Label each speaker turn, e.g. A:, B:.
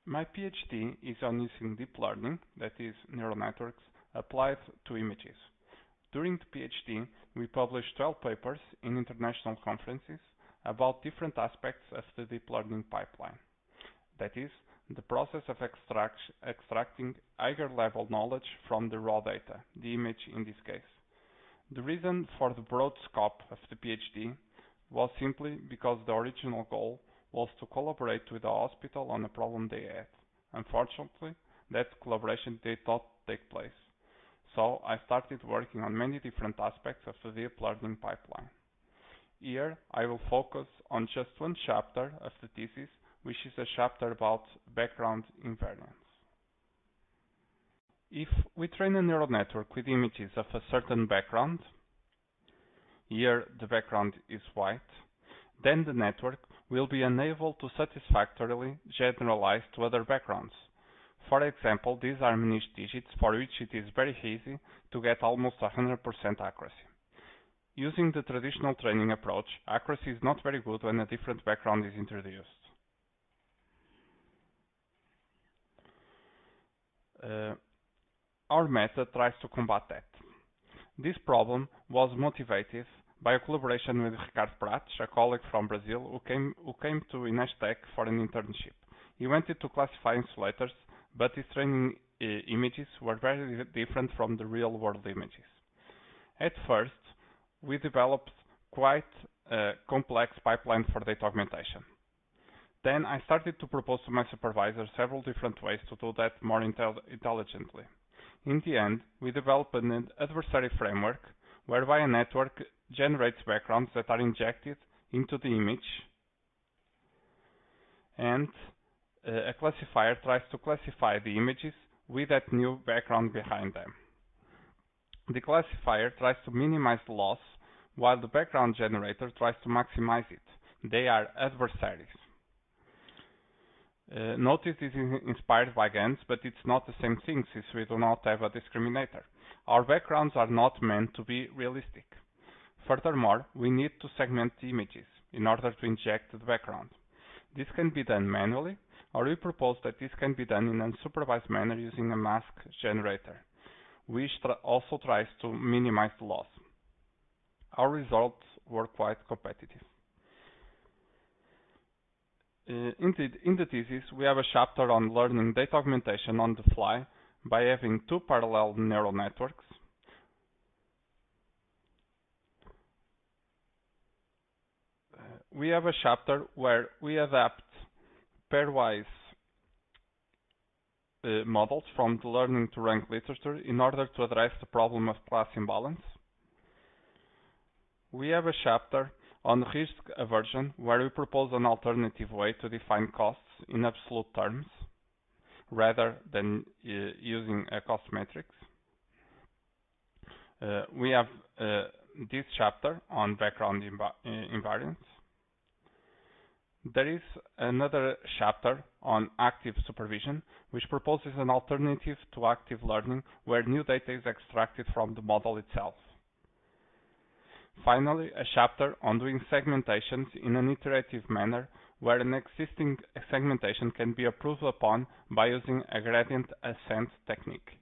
A: My PhD is on using deep learning, that is, neural networks, applied to images. During the PhD, we published 12 papers in international conferences about different aspects of the deep learning pipeline. That is, the process of extracting higher level knowledge from the raw data, the image in this case. The reason for the broad scope of the PhD was simply because the original goal was to collaborate with the hospital on a problem they had. Unfortunately, that collaboration did not take place. So I started working on many different aspects of the deep learning pipeline. Here I will focus on just one chapter of the thesis, which is a chapter about background invariance. If we train a neural network with images of a certain background, here the background is white, then the network will be unable to satisfactorily generalize to other backgrounds. For example, these are Mnish digits for which it is very easy to get almost 100% accuracy. Using the traditional training approach, accuracy is not very good when a different background is introduced. Our method tries to combat that. This problem was motivated by a collaboration with Ricardo Prates, a colleague from Brazil who came to Inestec for an internship. He wanted to classify insulators, but his training images were very different from the real-world images. At first, we developed quite a complex pipeline for data augmentation. Then I started to propose to my supervisor several different ways to do that more intelligently. In the end, we developed an adversary framework whereby a network generates backgrounds that are injected into the image, and a classifier tries to classify the images with that new background behind them. The classifier tries to minimize the loss, while the background generator tries to maximize it. They are adversaries. Notice this is inspired by GANs, but it's not the same thing since we do not have a discriminator. Our backgrounds are not meant to be realistic. Furthermore, we need to segment the images in order to inject the background. This can be done manually, or we propose that this can be done in an unsupervised manner using a mask generator, which also tries to minimize the loss. Our results were quite competitive. In the thesis, we have a chapter on learning data augmentation on the fly by having two parallel neural networks. We have a chapter where we adapt pairwise models from the learning to rank literature in order to address the problem of class imbalance. We have a chapter on risk aversion, where we propose an alternative way to define costs in absolute terms, rather than using a cost matrix. We have this chapter on background invariance. There is another chapter on active supervision, which proposes an alternative to active learning, where new data is extracted from the model itself. Finally, a chapter on doing segmentations in an iterative manner, where an existing segmentation can be improved upon by using a gradient ascent technique.